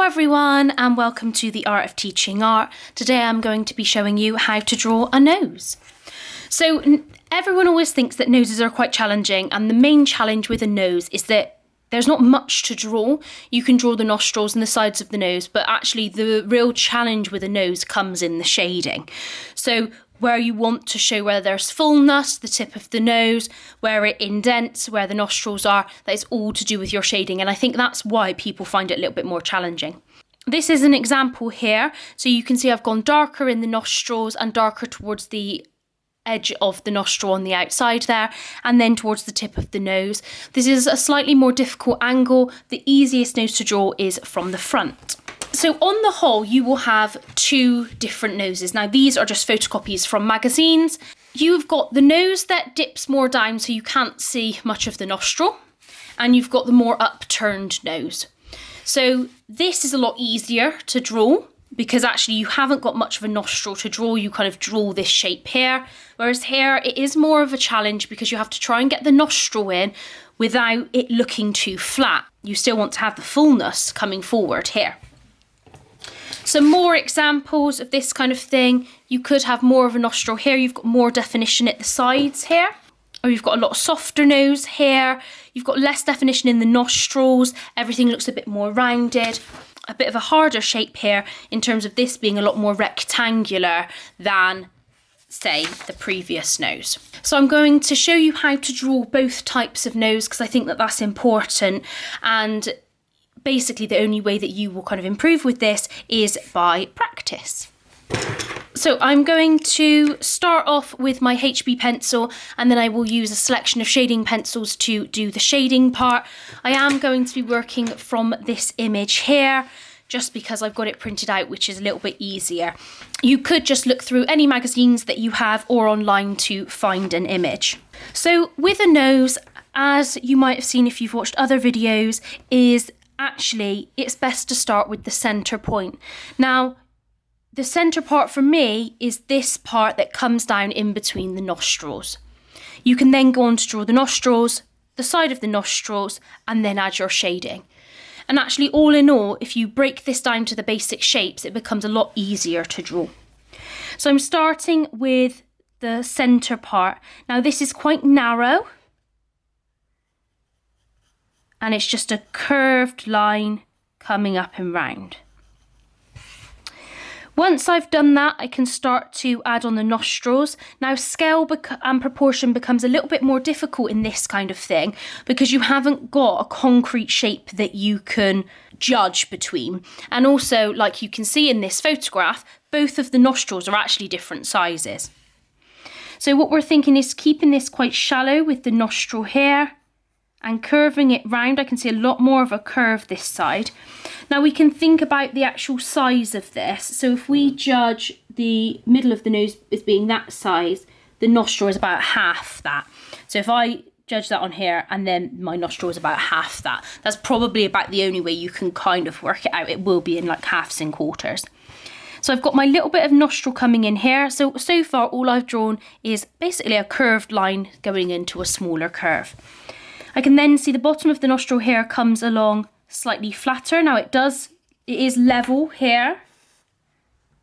everyone, and welcome to the Art of Teaching Art. Today I'm going to be showing you how to draw a nose. So everyone always thinks that noses are quite challenging, and the main challenge with a nose is that there's not much to draw. You can draw the nostrils and the sides of the nose, but actually the real challenge with a nose comes in the shading. So where you want to show where there's fullness, the tip of the nose, where it indents, where the nostrils are, that is all to do with your shading. And I think that's why people find it a little bit more challenging. This is an example here. So you can see I've gone darker in the nostrils and darker towards the edge of the nostril on the outside there, and then towards the tip of the nose. This is a slightly more difficult angle. The easiest nose to draw is from the front. So on the whole, you will have two different noses. Now these are just photocopies from magazines. You've got the nose that dips more down so you can't see much of the nostril, and you've got the more upturned nose. So this is a lot easier to draw because actually you haven't got much of a nostril to draw. You kind of draw this shape here, whereas here it is more of a challenge because you have to try and get the nostril in without it looking too flat. You still want to have the fullness coming forward here. Some more examples of this kind of thing. You could have more of a nostril here. You've got more definition at the sides here. Or you've got a lot softer nose here. You've got less definition in the nostrils. Everything looks a bit more rounded. A bit of a harder shape here in terms of this being a lot more rectangular than, say, the previous nose. So I'm going to show you how to draw both types of nose because I think that that's important, and basically the only way that you will kind of improve with this is by practice. So I'm going to start off with my HB pencil, and then I will use a selection of shading pencils to do the shading part. I am going to be working from this image here just because I've got it printed out, which is a little bit easier. You could just look through any magazines that you have or online to find an image. So with a nose, as you might have seen if you've watched other videos, is actually it's best to start with the center point. Now, the center part for me is this part that comes down in between the nostrils. You can then go on to draw the nostrils, the side of the nostrils, and then add your shading. And actually, all in all, if you break this down to the basic shapes, it becomes a lot easier to draw. So I'm starting with the center part. Now this is quite narrow, and it's just a curved line coming up and round. Once I've done that, I can start to add on the nostrils. Now scale and proportion becomes a little bit more difficult in this kind of thing because you haven't got a concrete shape that you can judge between. And also, like you can see in this photograph, both of the nostrils are actually different sizes. So what we're thinking is keeping this quite shallow with the nostril here and curving it round. I can see a lot more of a curve this side. Now we can think about the actual size of this. So if we judge the middle of the nose as being that size, the nostril is about half that. So if I judge that on here and then my nostril is about half that, that's probably about the only way you can kind of work it out. It will be in like halves and quarters. So I've got my little bit of nostril coming in here. So far all I've drawn is basically a curved line going into a smaller curve. I can then see the bottom of the nostril here comes along slightly flatter. Now it is level here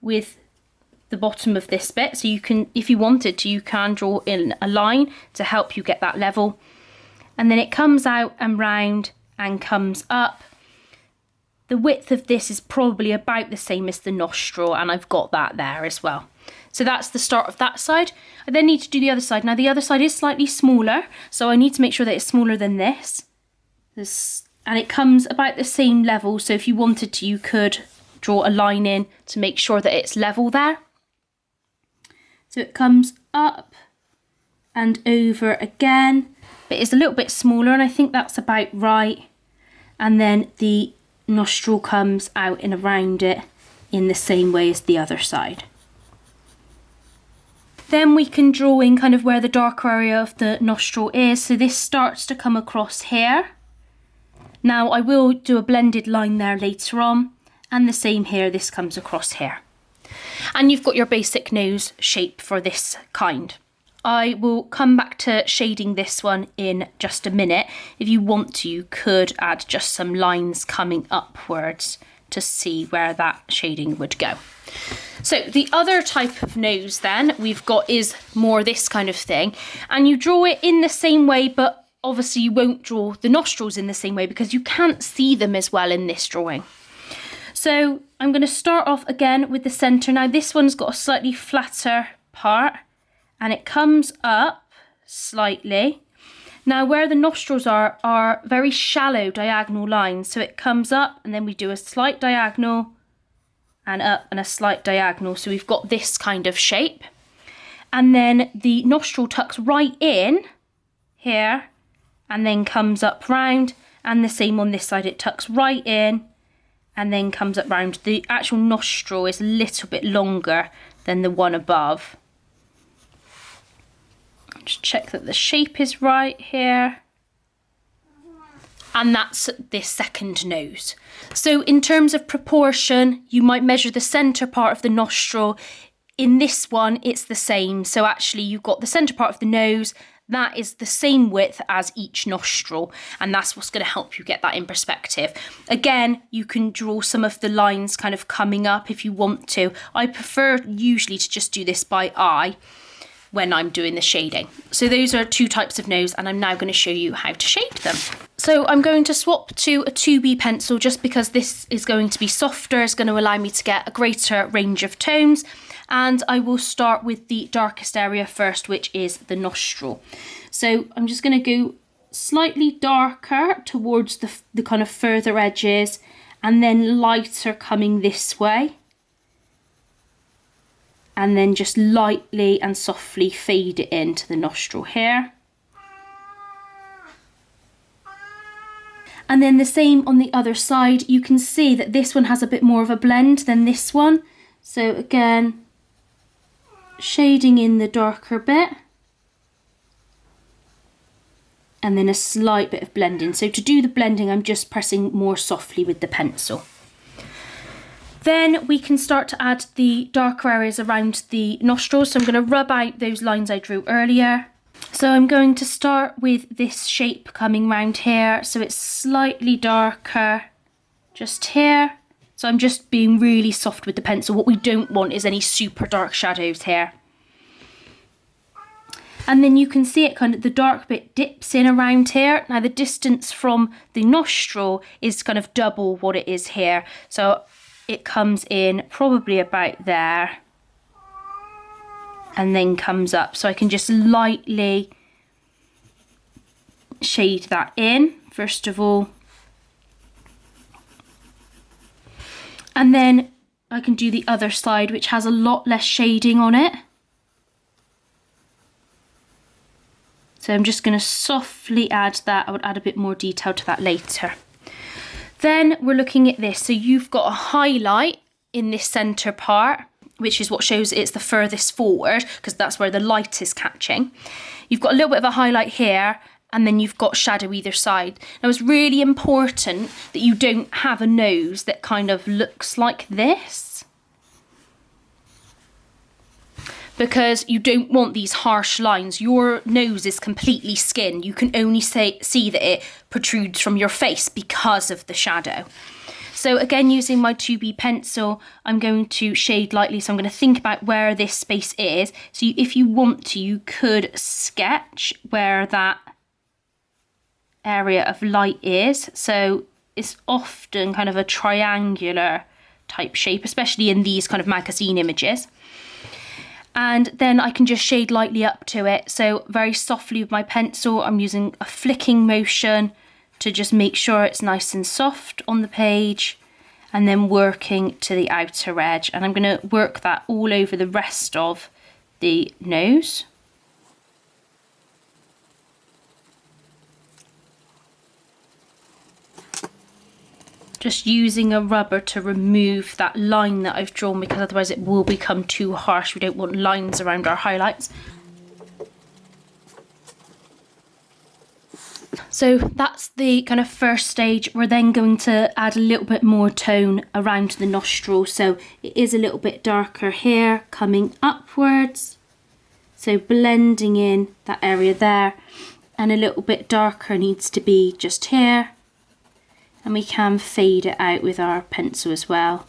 with the bottom of this bit. So you can, if you wanted to, you can draw in a line to help you get that level. And then it comes out and round and comes up. The width of this is probably about the same as the nostril, and I've got that there as well. So that's the start of that side. I then need to do the other side. Now the other side is slightly smaller, so I need to make sure that it's smaller than this. And it comes about the same level, so if you wanted to, you could draw a line in to make sure that it's level there. So it comes up and over again, but it's a little bit smaller, and I think that's about right. And then the nostril comes out and around it in the same way as the other side. Then we can draw in kind of where the darker area of the nostril is. So this starts to come across here. Now I will do a blended line there later on, and the same here, this comes across here. And you've got your basic nose shape for this kind. I will come back to shading this one in just a minute. If you want to, you could add just some lines coming upwards to see where that shading would go. So the other type of nose then we've got is more this kind of thing, and you draw it in the same way, but obviously you won't draw the nostrils in the same way because you can't see them as well in this drawing. So I'm going to start off again with the centre. Now this one's got a slightly flatter part and it comes up slightly. Now where the nostrils are very shallow diagonal lines. So it comes up and then we do a slight diagonal and up and a slight diagonal. So we've got this kind of shape. And then the nostril tucks right in here and then comes up round, and the same on this side, it tucks right in and then comes up round. The actual nostril is a little bit longer than the one above. Just check that the shape is right here. And that's this second nose. So in terms of proportion, you might measure the centre part of the nostril. In this one, it's the same. So actually you've got the centre part of the nose, that is the same width as each nostril, and that's what's going to help you get that in perspective. Again, you can draw some of the lines kind of coming up if you want to. I prefer usually to just do this by eye when I'm doing the shading. So those are two types of nose, and I'm now going to show you how to shade them. So I'm going to swap to a 2B pencil just because this is going to be softer, it's going to allow me to get a greater range of tones. And I will start with the darkest area first, which is the nostril. So I'm just going to go slightly darker towards the kind of further edges, and then lighter coming this way. And then just lightly and softly fade it into the nostril here. And then the same on the other side. You can see that this one has a bit more of a blend than this one. So again, shading in the darker bit and then a slight bit of blending. So to do the blending, I'm just pressing more softly with the pencil. Then we can start to add the darker areas around the nostrils. So I'm going to rub out those lines I drew earlier. So I'm going to start with this shape coming round here. So it's slightly darker just here. So I'm just being really soft with the pencil. What we don't want is any super dark shadows here. And then you can see it kind of, the dark bit dips in around here. Now the distance from the nostril is kind of double what it is here. So it comes in probably about there and then comes up. So I can just lightly shade that in, first of all. And then I can do the other side, which has a lot less shading on it. So I'm just going to softly add that. I would add a bit more detail to that later. Then we're looking at this. So you've got a highlight in this centre part, which is what shows it's the furthest forward, because that's where the light is catching. You've got a little bit of a highlight here, and then you've got shadow either side. Now it's really important that you don't have a nose that kind of looks like this, because you don't want these harsh lines. Your nose is completely skin. You can only see that it protrudes from your face because of the shadow. So again, using my 2B pencil, I'm going to shade lightly. So I'm going to think about where this space is. So if you want to, you could sketch where that area of light is. So it's often kind of a triangular type shape, especially in these kind of magazine images. And then I can just shade lightly up to it. So very softly with my pencil, I'm using a flicking motion to just make sure it's nice and soft on the page, and then working to the outer edge. And I'm going to work that all over the rest of the nose. Just using a rubber to remove that line that I've drawn, because otherwise it will become too harsh. We don't want lines around our highlights. So that's the kind of first stage. We're then going to add a little bit more tone around the nostril. So it is a little bit darker here, coming upwards. So blending in that area there, and a little bit darker needs to be just here. and we can fade it out with our pencil as well.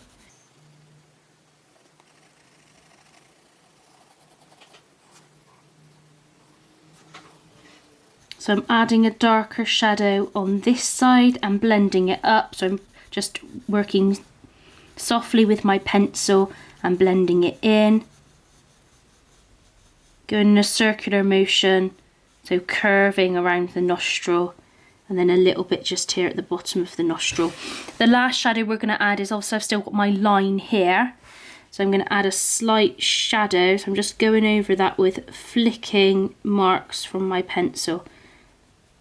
So I'm adding a darker shadow on this side and blending it up. So I'm just working softly with my pencil and blending it in. Going in a circular motion, so curving around the nostril, and then a little bit just here at the bottom of the nostril. The last shadow we're going to add is also, I've still got my line here. So I'm going to add a slight shadow. So I'm just going over that with flicking marks from my pencil,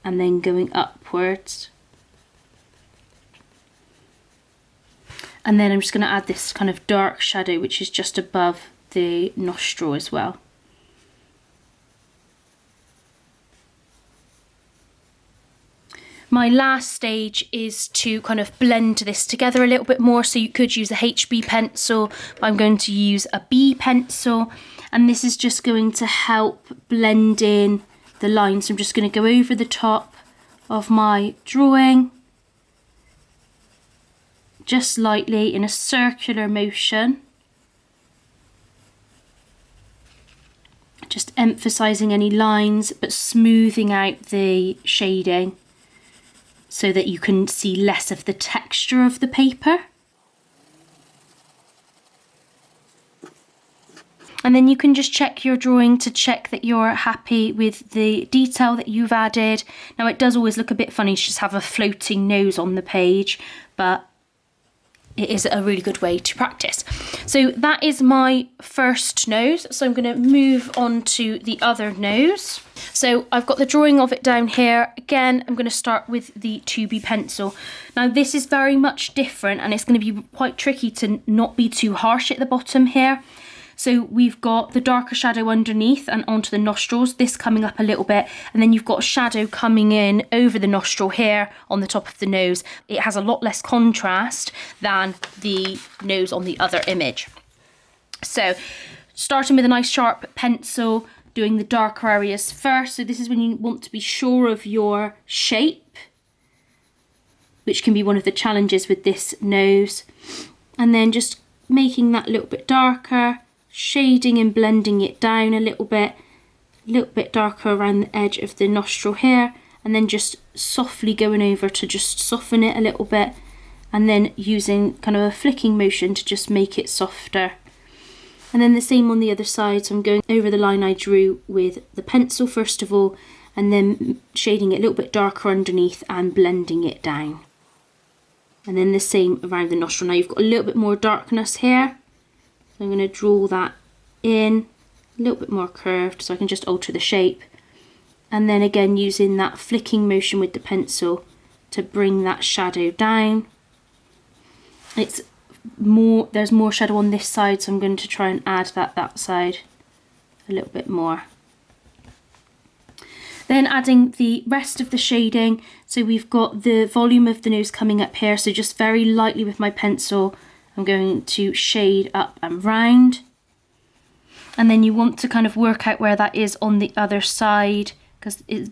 and then going upwards. And then I'm just going to add this kind of dark shadow, which is just above the nostril as well. My last stage is to kind of blend this together a little bit more. So you could use a HB pencil, but I'm going to use a B pencil. And this is just going to help blend in the lines. So I'm just going to go over the top of my drawing, just lightly in a circular motion, just emphasizing any lines but smoothing out the shading so that you can see less of the texture of the paper. And then you can just check your drawing to check that you're happy with the detail that you've added. Now it does always look a bit funny to just have a floating nose on the page, but it is a really good way to practice. So that is my first nose. So I'm going to move on to the other nose. So I've got the drawing of it down here. Again, I'm going to start with the 2B pencil. Now this is very much different, and it's going to be quite tricky to not be too harsh at the bottom here. So we've got the darker shadow underneath and onto the nostrils, this coming up a little bit, and then you've got a shadow coming in over the nostril here on the top of the nose. It has a lot less contrast than the nose on the other image. So starting with a nice sharp pencil, doing the darker areas first. So this is when you want to be sure of your shape, which can be one of the challenges with this nose. And then just making that a little bit darker, shading and blending it down a little bit darker around the edge of the nostril here, and then just softly going over to just soften it a little bit, and then using kind of a flicking motion to just make it softer. And then the same on the other side, so I'm going over the line I drew with the pencil first of all, and then shading it a little bit darker underneath and blending it down. And then the same around the nostril. Now you've got a little bit more darkness here. So I'm going to draw that in, a little bit more curved so I can just alter the shape. And then again using that flicking motion with the pencil to bring that shadow down. There's more shadow on this side, so I'm going to try and add that side a little bit more. Then adding the rest of the shading, so we've got the volume of the nose coming up here, so just very lightly with my pencil I'm going to shade up and round. And then you want to kind of work out where that is on the other side, because it's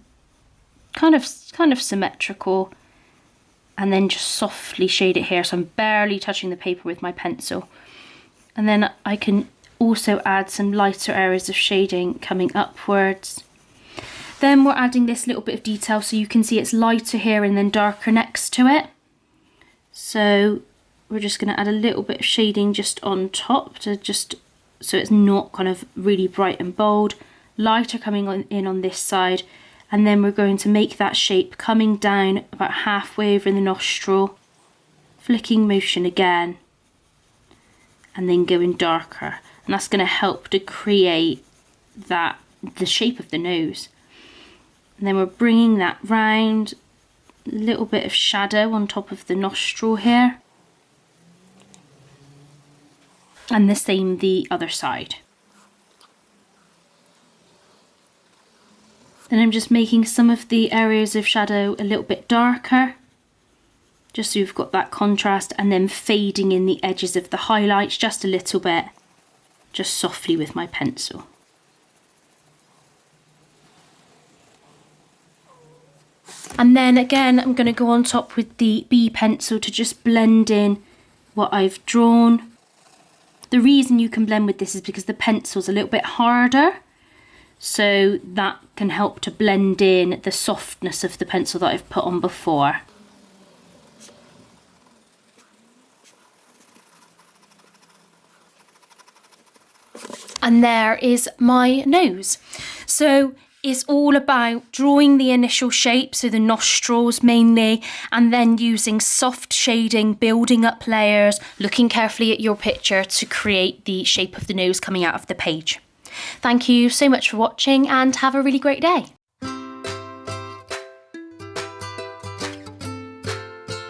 kind of symmetrical. And then just softly shade it here, so I'm barely touching the paper with my pencil. And then I can also add some lighter areas of shading coming upwards. Then we're adding this little bit of detail, so you can see it's lighter here and then darker next to it. So we're just going to add a little bit of shading just on top to just so it's not kind of really bright and bold. Lighter coming in on this side, and then we're going to make that shape coming down about halfway over the nostril, flicking motion again, and then going darker. And that's going to help to create the shape of the nose. And then we're bringing that round, a little bit of shadow on top of the nostril here. And the same the other side. Then I'm just making some of the areas of shadow a little bit darker, just so you've got that contrast, and then fading in the edges of the highlights just a little bit, just softly with my pencil. And then again, I'm going to go on top with the B pencil to just blend in what I've drawn. The reason you can blend with this is because the pencil's a little bit harder, so that can help to blend in the softness of the pencil that I've put on before. And there is my nose. So it's all about drawing the initial shape, so the nostrils mainly, and then using soft shading, building up layers, looking carefully at your picture to create the shape of the nose coming out of the page. Thank you so much for watching and have a really great day.